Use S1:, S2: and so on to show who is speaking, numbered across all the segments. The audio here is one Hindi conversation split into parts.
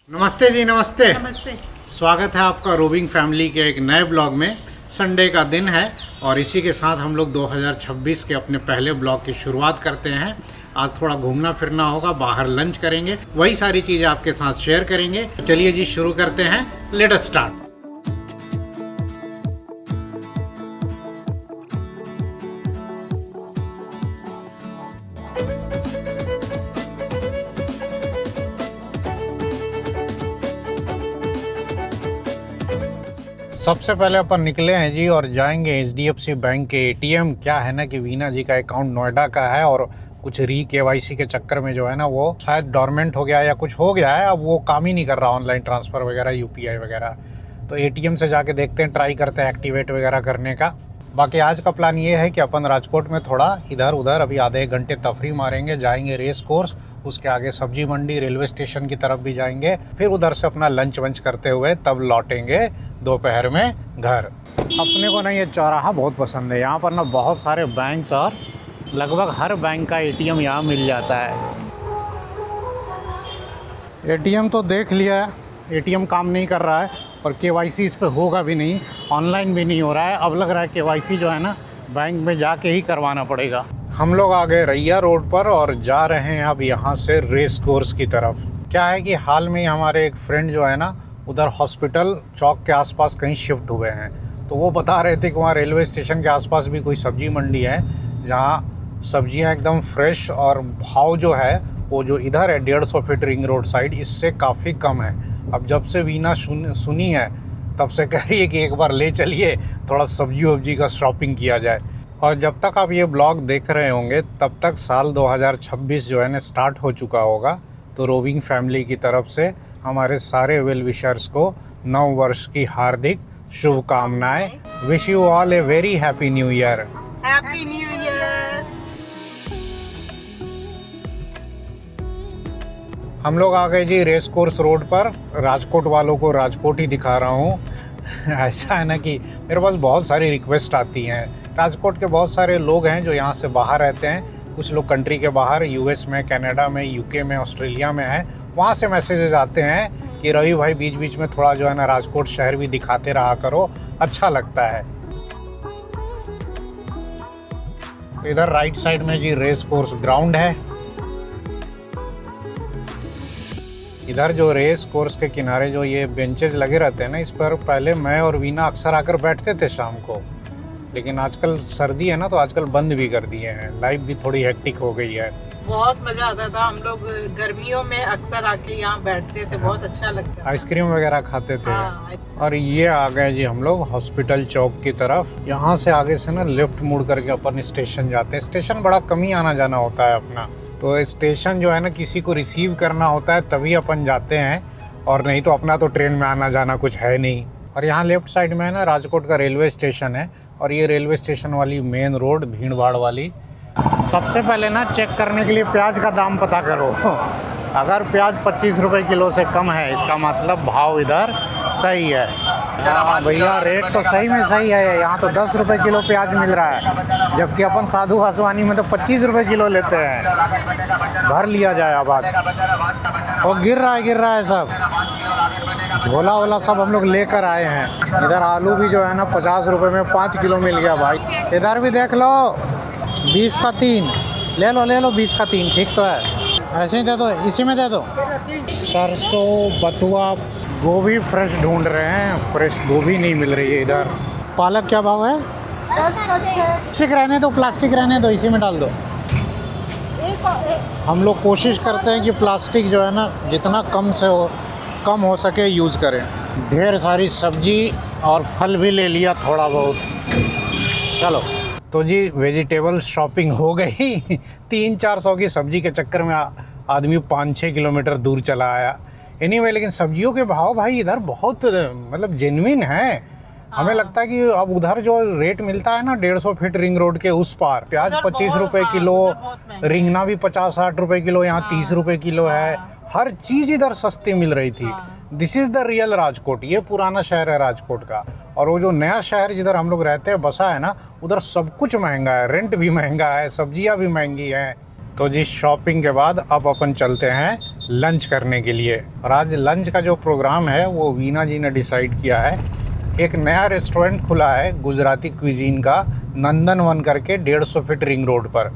S1: नमस्ते जी, नमस्ते।
S2: नमस्ते।
S1: स्वागत है आपका रोविंग फैमिली के एक नए ब्लॉग में। संडे का दिन है और इसी के साथ हम लोग 2026 के अपने पहले ब्लॉग की शुरुआत करते हैं। आज थोड़ा घूमना फिरना होगा, बाहर लंच करेंगे, वही सारी चीज़ें आपके साथ शेयर करेंगे। चलिए जी, शुरू करते हैं। Let us start. सबसे पहले अपन निकले हैं जी और जाएंगे HDFC बैंक के ATM। क्या है ना कि वीना जी का अकाउंट नोएडा का है और कुछ KYC के चक्कर में जो है ना वो शायद डोरमेंट हो गया या कुछ हो गया है। अब वो काम ही नहीं कर रहा, ऑनलाइन ट्रांसफ़र वगैरह, UPI वगैरह। तो ATM से जाके देखते हैं, ट्राई करते हैं एक्टिवेट वगैरह करने का। बाकी आज का प्लान ये है कि अपन राजकोट में थोड़ा इधर उधर अभी आधे एक घंटे तफरी मारेंगे, जाएंगे रेस कोर्स, उसके आगे सब्जी मंडी, रेलवे स्टेशन की तरफ भी जाएंगे, फिर उधर से अपना लंच वंच करते हुए तब लौटेंगे दोपहर में घर। अपने को ना ये चौराहा बहुत पसंद है। यहाँ पर ना बहुत सारे बैंक्स और लगभग हर बैंक का ATM यहाँ मिल जाता है। ATM तो देख लिया है, ATM काम नहीं कर रहा है और KYC इस पे होगा भी नहीं, ऑनलाइन भी नहीं हो रहा है। अब लग रहा है KYC जो है ना बैंक में जाके ही करवाना पड़ेगा। हम लोग आ गए रैया रोड पर और जा रहे हैं अब यहाँ से रेस कोर्स की तरफ। क्या है कि हाल में हमारे एक फ्रेंड जो है ना उधर हॉस्पिटल चौक के आसपास कहीं शिफ्ट हुए हैं, तो वो बता रहे थे कि वहाँ रेलवे स्टेशन के आसपास भी कोई सब्जी मंडी है जहाँ सब्जियाँ एकदम फ्रेश और भाव जो है वो जो इधर है 150 फीट रिंग रोड साइड, इससे काफ़ी कम है। अब जब से वीना सुनी है तब से कह रही है कि एक बार ले चलिए, थोड़ा सब्जी वब्जी का शॉपिंग किया जाए। और जब तक आप ये ब्लॉग देख रहे होंगे तब तक साल 2026 जो है ना स्टार्ट हो चुका होगा। तो रोविंग फैमिली की तरफ से हमारे सारे वेल विशर्स को नव वर्ष की हार्दिक शुभकामनाएं। Wish you all a very happy new year.
S2: Happy new year.
S1: हम लोग आ गए जी रेस कोर्स रोड पर। राजकोट वालों को राजकोट ही दिखा रहा हूँ। ऐसा है ना कि मेरे पास बहुत सारी रिक्वेस्ट आती हैं। राजकोट के बहुत सारे लोग हैं जो यहाँ से बाहर रहते हैं, कुछ लोग कंट्री के बाहर, US में, कनाडा में, UK में, ऑस्ट्रेलिया में हैं। वहाँ से मैसेजेस आते हैं कि रवि भाई बीच बीच में थोड़ा जो है ना राजकोट शहर भी दिखाते रहा करो, अच्छा लगता है। तो इधर राइट साइड में जी रेस कोर्स ग्राउंड है। इधर जो रेस कोर्स के किनारे जो ये बेंचेस लगे रहते हैं ना, इस पर पहले मैं और वीना अक्सर आकर बैठते थे शाम को, लेकिन आजकल सर्दी है ना तो आजकल बंद भी कर दिए हैं। लाइफ भी थोड़ी हेक्टिक हो गई है।
S2: बहुत मजा आता था, हम लोग गर्मियों में अक्सर आके यहाँ बैठते थे, बहुत अच्छा लगता था।
S1: आइसक्रीम वगैरह खाते थे।
S2: हाँ।
S1: और ये आ गए जी हम लोग हॉस्पिटल चौक की तरफ। यहाँ से आगे से ना लेफ्ट मुड़ करके अपन स्टेशन जाते हैं। स्टेशन बड़ा कम ही आना जाना होता है अपना, तो स्टेशन जो है ना किसी को रिसीव करना होता है तभी अपन जाते हैं, और नहीं तो अपना तो ट्रेन में आना जाना कुछ है नहीं। और यहाँ लेफ्ट साइड में है ना राजकोट का रेलवे स्टेशन है, और ये रेलवे स्टेशन वाली मेन रोड भीड़ भाड़ वाली। सबसे पहले ना चेक करने के लिए प्याज का दाम पता करो। अगर प्याज 25 रुपये किलो से कम है इसका मतलब भाव इधर सही है। हाँ भैया, रेट तो सही में सही है। यहाँ तो 10 रुपये किलो प्याज मिल रहा है, जबकि अपन साधु हसवानी में तो 25 रुपये किलो लेते हैं। भर लिया जाए अब आज। और गिर रहा है सब, झोला वोला सब हम लोग लेकर आए हैं। इधर आलू भी जो है ना 50 रुपये में 5 किलो मिल गया भाई। इधर भी देख लो, 20 का 3 ले लो, 20 का 3 ठीक तो है। ऐसे ही दे दो, इसी में दे दो। सरसों, बथुआ, गोभी फ्रेश ढूंढ रहे हैं, फ्रेश गोभी नहीं मिल रही है इधर। पालक क्या भाव है? प्लास्टिक रहने दो, इसी में डाल दो। हम लोग कोशिश करते हैं कि प्लास्टिक जो है ना जितना कम हो सके यूज़ करें। ढेर सारी सब्जी और फल भी ले लिया थोड़ा बहुत। चलो तो जी वेजिटेबल शॉपिंग हो गई। 300-400 की सब्जी के चक्कर में आदमी 5-6 किलोमीटर दूर चला आया। एनीवे, लेकिन सब्जियों के भाव भाई इधर बहुत मतलब जेन्युइन है। हमें लगता है कि अब उधर जो रेट मिलता है ना 150 फीट रिंग रोड के उस पार, प्याज 25 रुपये किलो, रिंगना भी 50-60 रुपये किलो, यहाँ 30 रुपये किलो है। हर चीज़ इधर सस्ती मिल रही थी। This is the real Rajkot. ये पुराना शहर है राजकोट का। और वो जो नया शहर जिधर हम लोग रहते हैं, बसा है ना, उधर सब कुछ महंगा है, रेंट भी महंगा है, सब्जियां भी महंगी हैं। तो जी शॉपिंग के बाद अब अपन चलते हैं लंच करने के लिए। और आज लंच का जो प्रोग्राम है वो वीना जी ने डिसाइड किया है। एक नया रेस्टोरेंट खुला है गुजराती क्विजीन का, नंदनवन करके, 150 फीट रिंग रोड पर,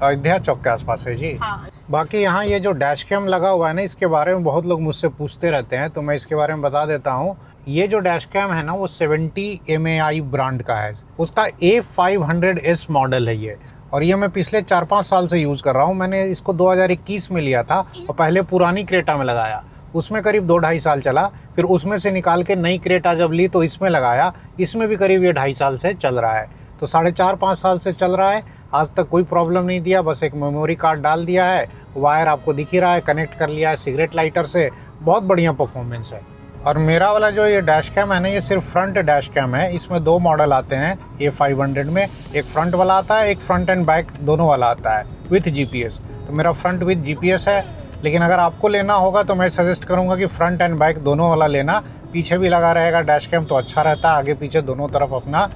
S1: अयोध्या चौक के आसपास है जी।
S2: हाँ।
S1: बाकी यहाँ ये जो डैश कैम लगा हुआ है ना, इसके बारे में बहुत लोग मुझसे पूछते रहते हैं, तो मैं इसके बारे में बता देता हूँ। ये जो डैश कैम है ना, वो 70 MAI ब्रांड का है। उसका A500S मॉडल है ये, और ये मैं पिछले 4-5 साल से यूज़ कर रहा हूँ। मैंने इसको 2021 में लिया था और पहले पुरानी क्रेटा में लगाया, उसमें करीब 2-2.5 साल चला। फिर उसमें से निकाल के नई क्रेटा जब ली तो इसमें लगाया, इसमें भी करीब ये 2.5 साल से चल रहा है। तो 4.5-5 साल से चल रहा है, आज तक कोई प्रॉब्लम नहीं दिया। बस एक मेमोरी कार्ड डाल दिया है, वायर आपको दिख ही रहा है, कनेक्ट कर लिया है सिगरेट लाइटर से, बहुत बढ़िया परफॉर्मेंस है। और मेरा वाला जो ये डैश कैम है ना, ये सिर्फ फ्रंट डैश कैम है। इसमें 2 मॉडल आते हैं A500 में, एक फ्रंट वाला आता है, एक फ्रंट एंड बैक दोनों वाला आता है विथ GPS। तो मेरा फ्रंट विथ GPS है, लेकिन अगर आपको लेना होगा तो मैं सजेस्ट करूँगा कि फ्रंट एंड बैक दोनों वाला लेना। पीछे भी लगा रहेगा डैश कैम तो अच्छा रहता है, आगे पीछे दोनों तरफ अपना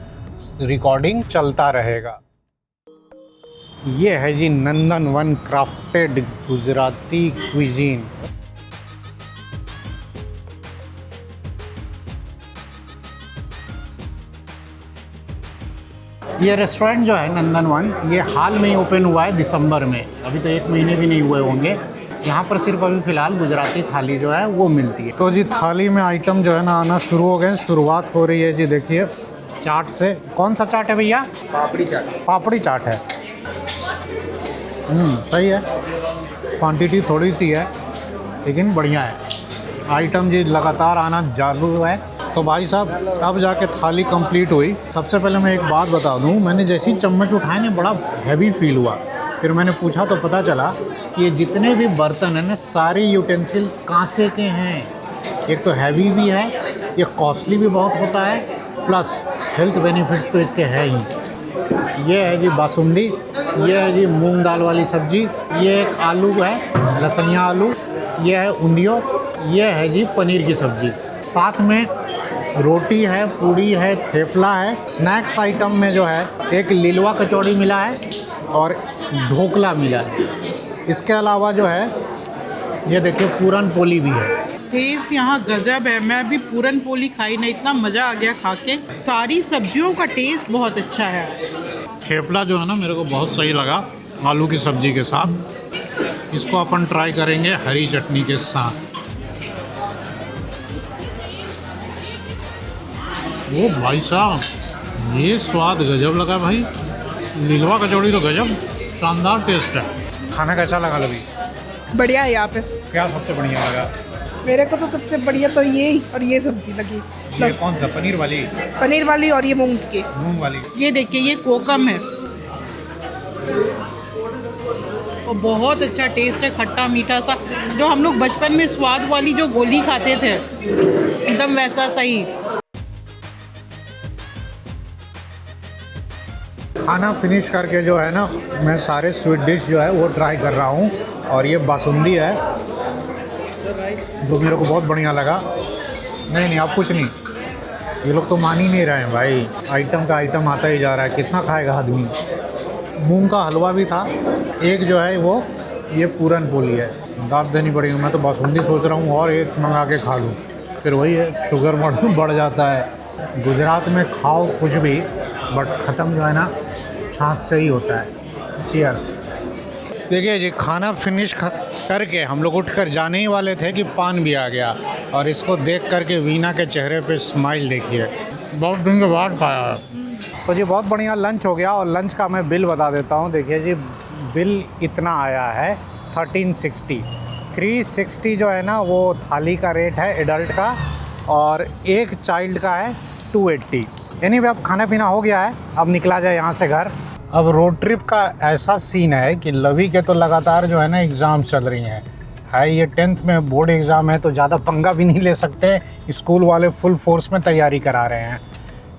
S1: रिकॉर्डिंग चलता रहेगा। ये है जी नंदनवन क्राफ्टेड गुजराती क्विजीन। ये रेस्टोरेंट जो है नंदनवन, ये हाल में ही ओपन हुआ है दिसंबर में, अभी तो 1 महीने भी नहीं हुए होंगे। यहाँ पर सिर्फ अभी फ़िलहाल गुजराती थाली जो है वो मिलती है। तो जी थाली में आइटम जो है ना आना शुरू हो गए, शुरुआत हो रही है जी। देखिए चाट से, कौन सा चाट है भैया?
S3: पापड़ी चाट।
S1: पापड़ी चाट है। सही है, क्वांटिटी थोड़ी सी है लेकिन बढ़िया है। आइटम जी लगातार आना चालू है। तो भाई साहब अब जाके थाली कंप्लीट हुई। सबसे पहले मैं एक बात बता दूं, मैंने जैसे ही चम्मच उठाए ना बड़ा हैवी फील हुआ। फिर मैंने पूछा तो पता चला कि ये जितने भी बर्तन हैं ना, सारे यूटेंसिल कांसे के हैं। एक तो हैवी भी है, ये कॉस्टली भी बहुत होता है, प्लस हेल्थ बेनिफिट्स तो इसके है ही। ये है जी बासुंदी, ये है जी मूंग दाल वाली सब्जी, ये एक आलू है लसनिया आलू, ये है उंदियो, ये है जी पनीर की सब्जी, साथ में रोटी है, पूड़ी है, थेपला है। स्नैक्स आइटम में जो है एक लिलवा कचौड़ी मिला है और ढोकला मिला है। इसके अलावा जो है ये देखिए पूरन पोली भी है।
S2: टेस्ट यहाँ गजब है। मैं अभी पूरन पोली खाई ना, इतना मज़ा आ गया खा के। सारी सब्जियों का टेस्ट बहुत अच्छा है।
S1: थेपला जो है ना मेरे को बहुत सही लगा आलू की सब्जी के साथ। इसको अपन ट्राई करेंगे हरी चटनी के साथ। ओ भाई साहब, ये स्वाद गजब लगा भाई। लिलवा कचौड़ी तो गजब, शानदार टेस्ट है। खाना कैसा लगा लवी?
S4: बढ़िया है यहाँ पे।
S1: क्या सबसे बढ़िया लगा?
S4: मेरे को तो सबसे बढ़िया तो ये और ये सब्जी लगी।
S1: ये कौन सा? पनीर वाली
S4: और ये मूंग
S1: वाली।
S2: ये देखिए ये कोकम है और बहुत अच्छा टेस्ट है, खट्टा मीठा सा, जो हम लोग बचपन में स्वाद वाली जो गोली खाते थे एकदम वैसा सही।
S1: खाना फिनिश करके जो है ना मैं सारे स्वीट डिश जो है वो ट्राई कर रहा हूँ। और ये बासुंदी है जो मेरे को बहुत बढ़िया लगा। नहीं अब कुछ नहीं, ये लोग तो मान ही नहीं रहे हैं भाई। आइटम का आइटम आता ही जा रहा है, कितना खाएगा आदमी। मूंग का हलवा भी था एक, जो है वो ये पूरन पोली है। दाद देनी पड़ेगी। मैं तो बासुंदी सोच रहा हूँ और एक मंगा के खा लूँ, फिर वही है शुगर बढ़ जाता है। गुजरात में खाओ कुछ भी, बट ख़त्म जो है ना छाछ से ही होता है। चीयर्स। देखिए जी खाना फिनिश करके हम लोग उठकर जाने ही वाले थे कि पान भी आ गया, और इसको देख करके वीना के चेहरे पे स्माइल देखिए, बहुत दिन के बाद खाया है। तो जी बहुत बढ़िया लंच हो गया। और लंच का मैं बिल बता देता हूँ। देखिए जी बिल इतना आया है 1360। 360 जो है ना वो थाली का रेट है एडल्ट का, और एक चाइल्ड का है 280। एनीवे अब खाना पीना हो गया है, अब निकला जाए यहाँ से घर। अब रोड ट्रिप का ऐसा सीन है कि लवी के तो लगातार जो है ना एग्ज़ाम चल रही हैं। है ये 10th में बोर्ड एग्ज़ाम है, तो ज़्यादा पंगा भी नहीं ले सकते। स्कूल वाले फुल फोर्स में तैयारी करा रहे हैं।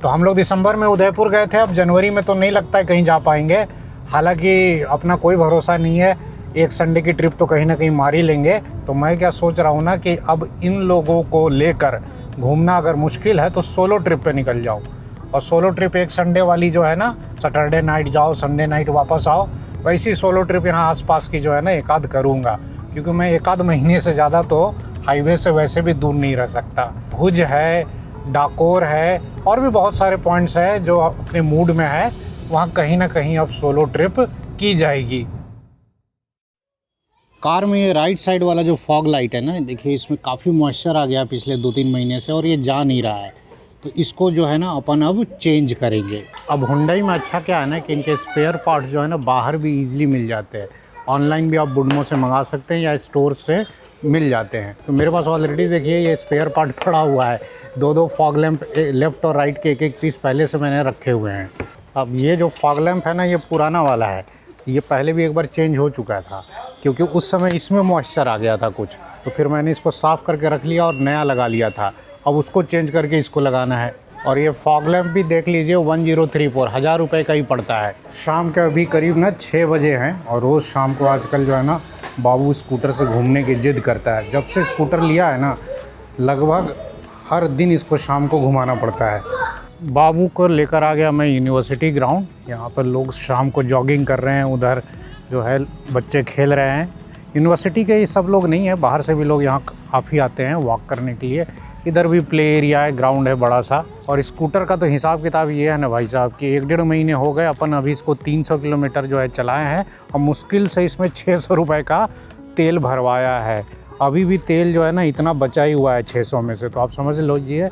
S1: तो हम लोग दिसंबर में उदयपुर गए थे, अब जनवरी में तो नहीं लगता है कहीं जा पाएंगे। हालांकि अपना कोई भरोसा नहीं है, एक संडे की ट्रिप तो कहीं ना कहीं मार ही लेंगे। तो मैं क्या सोच रहा हूँ ना कि अब इन लोगों को लेकर घूमना अगर मुश्किल है तो सोलो ट्रिप पे निकल जाओ। और सोलो ट्रिप एक संडे वाली जो है ना, सैटरडे नाइट जाओ संडे नाइट वापस आओ, वैसी सोलो ट्रिप यहाँ आसपास की जो है ना एक आध करूँगा। क्योंकि मैं एक आध महीने से ज़्यादा तो हाईवे से वैसे भी दूर नहीं रह सकता। भुज है, डाकोर है और भी बहुत सारे पॉइंट्स हैं जो अपने मूड में है, वहाँ कहीं ना कहीं अब सोलो ट्रिप की जाएगी। कार में ये राइट साइड वाला जो फॉग लाइट है ना, देखिए इसमें काफ़ी मॉइस्चर आ गया पिछले 2-3 महीने से और ये जा नहीं रहा है, तो इसको जो है ना अपन अब चेंज करेंगे। अब हुंडई में अच्छा क्या है ना कि इनके स्पेयर पार्ट्स जो है ना बाहर भी ईजिली मिल जाते हैं। ऑनलाइन भी आप बुडमो से मंगा सकते हैं या स्टोर से मिल जाते हैं। तो मेरे पास ऑलरेडी देखिए ये स्पेयर पार्ट पड़ा हुआ है, 2 फॉग लैंप लेफ़्ट और राइट के एक पीस पहले से मैंने रखे हुए हैं। अब ये जो फॉग लैंप है ना, ये पुराना वाला है, ये पहले भी एक बार चेंज हो चुका था क्योंकि उस समय इसमें मॉइस्चर आ गया था कुछ, तो फिर मैंने इसको साफ़ करके रख लिया और नया लगा लिया था। अब उसको चेंज करके इसको लगाना है। और ये फॉग लैंप भी देख लीजिए 1034, 1000 रुपये का ही पड़ता है। शाम के अभी करीब ना 6 बजे हैं और रोज़ शाम को आजकल जो है ना बाबू स्कूटर से घूमने की ज़िद करता है। जब से स्कूटर लिया है ना, लगभग हर दिन इसको शाम को घुमाना पड़ता है। बाबू को लेकर आ गया मैं यूनिवर्सिटी ग्राउंड। यहाँ पर लोग शाम को जॉगिंग कर रहे हैं, उधर जो है बच्चे खेल रहे हैं। यूनिवर्सिटी के ये सब लोग नहीं है, बाहर से भी लोग यहाँ काफ़ी आते हैं वॉक करने के लिए। इधर भी प्ले एरिया है, ग्राउंड है बड़ा सा। और स्कूटर का तो हिसाब किताब ये है ना भाई साहब कि 1-1.5 महीने हो गए अपन अभी इसको 300 किलोमीटर जो है चलाए हैं और मुश्किल से इसमें 600 रुपये का तेल भरवाया है। अभी भी तेल जो है ना इतना बचा ही हुआ है 600 में से, तो आप समझ लीजिए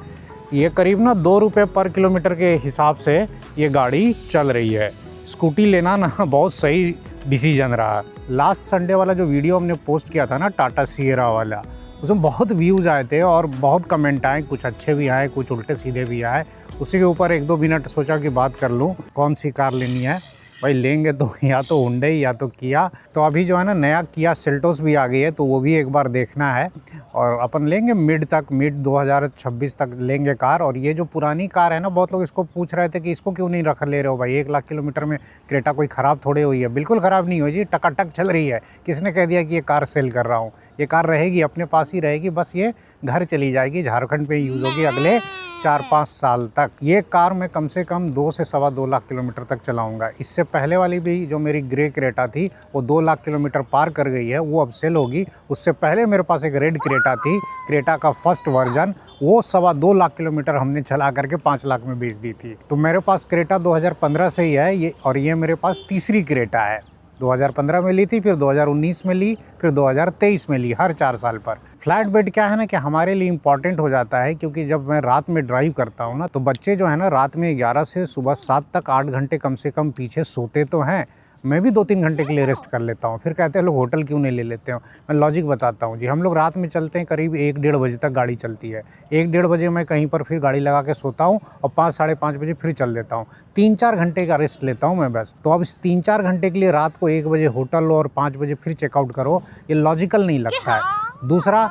S1: ये करीब ना 2 रुपये पर किलोमीटर के हिसाब से ये गाड़ी चल रही है। स्कूटी लेना ना बहुत सही डिसीजन रहा। लास्ट संडे वाला जो वीडियो हमने पोस्ट किया था ना टाटा सिएरा वाला, उसमें बहुत व्यूज़ आए थे और बहुत कमेंट आए, कुछ अच्छे भी आए, कुछ उल्टे सीधे भी आए। उसी के ऊपर 1-2 मिनट सोचा कि बात कर लूँ कौन सी कार लेनी है। भाई लेंगे तो या तो हुंडई या तो किया। तो अभी जो है ना नया किया सेल्टोस भी आ गई है, तो वो भी एक बार देखना है और अपन लेंगे मिड 2026 तक लेंगे कार। और ये जो पुरानी कार है ना, बहुत लोग इसको पूछ रहे थे कि इसको क्यों नहीं रख ले रहे हो भाई, 1 लाख किलोमीटर में क्रेटा कोई ख़राब थोड़े हुई है। बिल्कुल ख़राब नहीं हुई जी, टकाटक चल रही है। किसने कह दिया कि ये कार सेल कर रहा हूँ? ये कार रहेगी, अपने पास ही रहेगी, बस ये घर चली जाएगी, झारखंड पे यूज़ होगी अगले 4-5 साल तक। ये कार मैं कम से कम 2 से 2.25 लाख किलोमीटर तक चलाऊंगा। इससे पहले वाली भी जो मेरी ग्रे क्रेटा थी वो 2 लाख किलोमीटर पार कर गई है, वो अब सेल होगी। उससे पहले मेरे पास एक रेड क्रेटा थी, क्रेटा का फर्स्ट वर्जन, वो 2.25 लाख किलोमीटर हमने चला करके 5 लाख में बेच दी थी। तो मेरे पास क्रेटा 2015 से ही है ये, और ये मेरे पास तीसरी क्रेटा है। 2015 में ली थी, फिर 2019 में ली, फिर 2023 में ली, हर 4 साल पर। फ्लैट बेड क्या है ना कि हमारे लिए इम्पॉर्टेंट हो जाता है, क्योंकि जब मैं रात में ड्राइव करता हूँ ना, तो बच्चे जो है ना रात में 11 से सुबह 7 तक 8 घंटे कम से कम पीछे सोते तो हैं। मैं भी 2-3 घंटे के लिए रेस्ट कर लेता हूँ। फिर कहते हैं लोग होटल क्यों नहीं ले लेते हो। मैं लॉजिक बताता हूँ जी। हम लोग रात में चलते हैं, करीब 1-1.5 बजे तक गाड़ी चलती है। 1-1.5 बजे मैं कहीं पर फिर गाड़ी लगा के सोता हूँ और 5-5:30 बजे फिर चल देता हूँ। 3-4 घंटे का रेस्ट लेता हूँ मैं बस। तो अब इस 3-4 घंटे के लिए रात को 1 बजे होटल लो और 5 बजे फिर चेकआउट करो, ये लॉजिकल नहीं लगता है। दूसरा,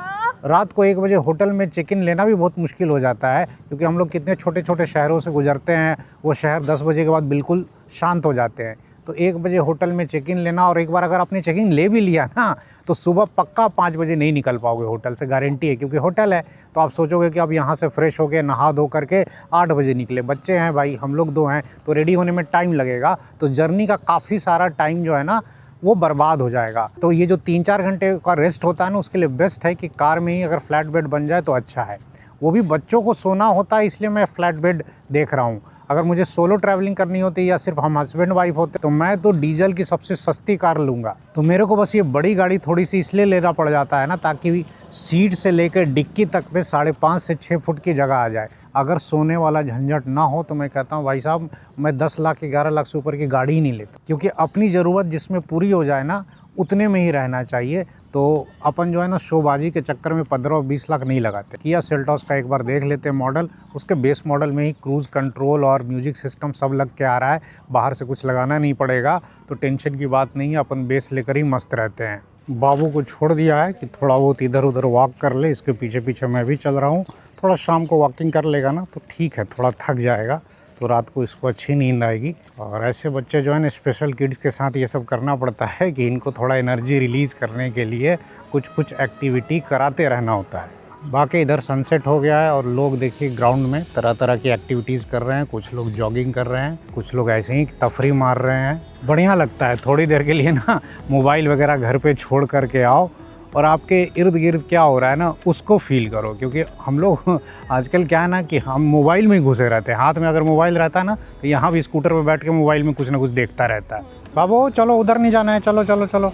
S1: रात को 1 बजे होटल में चेक इन लेना भी बहुत मुश्किल हो जाता है, क्योंकि हम लोग कितने छोटे छोटे शहरों से गुजरते हैं, वो शहर 10 बजे के बाद बिल्कुल शांत हो जाते हैं। तो 1 बजे होटल में चेक इन लेना, और एक बार अगर आपने चेक इन ले भी लिया ना, तो सुबह पक्का 5 बजे नहीं निकल पाओगे होटल से, गारंटी है, क्योंकि होटल है। तो आप सोचोगे कि अब यहाँ से फ्रेश होके नहा धो करके 8 बजे निकले। बच्चे हैं भाई, हम लोग 2 हैं, तो रेडी होने में टाइम लगेगा। तो जर्नी का काफ़ी सारा टाइम जो है ना वो बर्बाद हो जाएगा। तो ये जो 3-4 घंटे का रेस्ट होता है ना, उसके लिए बेस्ट है कि कार में ही अगर फ्लैट बेड बन जाए तो अच्छा है। वो भी बच्चों को सोना होता है, इसलिए मैं फ्लैट बेड देख रहा हूँ। अगर मुझे सोलो ट्रैवलिंग करनी होती या सिर्फ हम हस्बैंड वाइफ होते, तो मैं तो डीजल की सबसे सस्ती कार लूँगा। तो मेरे को बस ये बड़ी गाड़ी थोड़ी सी इसलिए लेना पड़ जाता है ना, ताकि सीट से लेकर डिक्की तक पे 5.5 से 6 फुट की जगह आ जाए। अगर सोने वाला झंझट ना हो तो मैं कहता हूँ भाई साहब, मैं 10 लाख 11 लाख से ऊपर की गाड़ी ही नहीं लेता, क्योंकि अपनी ज़रूरत जिसमें पूरी हो जाए ना, उतने में ही रहना चाहिए। तो अपन जो है ना शोबाजी के चक्कर में 15 और 20 लाख नहीं लगाते। किया सेल्टोस का एक बार देख लेते हैं मॉडल, उसके बेस मॉडल में ही क्रूज़ कंट्रोल और म्यूजिक सिस्टम सब लग के आ रहा है, बाहर से कुछ लगाना नहीं पड़ेगा, तो टेंशन की बात नहीं है, अपन बेस लेकर ही मस्त रहते हैं। बाबू को छोड़ दिया है कि थोड़ा बहुत इधर उधर वॉक कर ले, इसके पीछे पीछे मैं भी चल रहा हूँ। थोड़ा शाम को वॉकिंग कर लेगा ना तो ठीक है, थोड़ा थक जाएगा तो रात को इसको अच्छी नींद आएगी। और ऐसे बच्चे जो है ना, स्पेशल किड्स के साथ ये सब करना पड़ता है कि इनको थोड़ा एनर्जी रिलीज़ करने के लिए कुछ एक्टिविटी कराते रहना होता है। बाकी इधर सनसेट हो गया है और लोग देखिए ग्राउंड में तरह तरह की एक्टिविटीज़ कर रहे हैं। कुछ लोग जॉगिंग कर रहे हैं, कुछ लोग ऐसे ही तफरी मार रहे हैं। बढ़िया लगता है, थोड़ी देर के लिए ना मोबाइल वगैरह घर पे छोड़ करके आओ और आपके इर्द गिर्द क्या हो रहा है ना उसको फील करो। क्योंकि हम लोग आजकल क्या है ना कि हम मोबाइल में ही घुसे रहते हैं। हाथ में अगर मोबाइल रहता है ना तो यहाँ भी स्कूटर पर बैठ के मोबाइल में कुछ ना कुछ देखता रहता है। बाबू चलो उधर नहीं जाना है, चलो चलो चलो।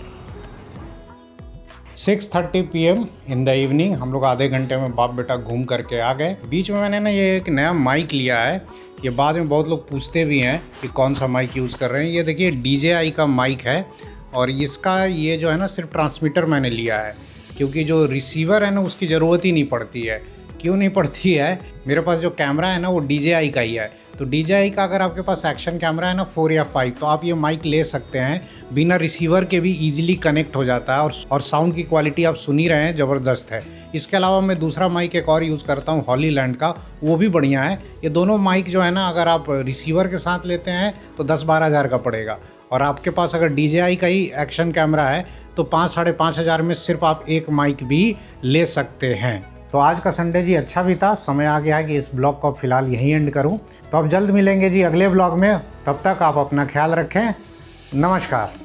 S1: 6:30 PM इन द इवनिंग हम लोग आधे घंटे में बाप बेटा घूम करके आ गए। बीच में मैंने ना ये एक नया माइक लिया है। ये बाद में बहुत लोग पूछते भी हैं कि कौन सा माइक यूज़ कर रहे हैं। ये देखिए DJI का माइक है और इसका ये जो है ना सिर्फ ट्रांसमीटर मैंने लिया है, क्योंकि जो रिसीवर है ना उसकी ज़रूरत ही नहीं पड़ती है। क्यों नहीं पड़ती है? मेरे पास जो कैमरा है ना वो DJI का ही है। तो DJI का अगर आपके पास एक्शन कैमरा है ना 4 या 5 तो आप ये माइक ले सकते हैं, बिना रिसीवर के भी इजीली कनेक्ट हो जाता है और साउंड की क्वालिटी आप सुन ही रहे हैं, ज़बरदस्त है। इसके अलावा मैं दूसरा माइक एक और यूज़ करता हूँ हॉलीलैंड का, वो भी बढ़िया है। ये दोनों माइक जो है ना अगर आप रिसीवर के साथ लेते हैं तो 10-12 हज़ार का पड़ेगा, और आपके पास अगर DJI का ही एक्शन कैमरा है तो 5-5.5 हज़ार में सिर्फ आप एक माइक भी ले सकते हैं। तो आज का संडे जी अच्छा भी था। समय आ गया है कि इस ब्लॉग को फिलहाल यहीं एंड करूं। तो अब जल्द मिलेंगे जी अगले ब्लॉग में। तब तक आप अपना ख्याल रखें। नमस्कार।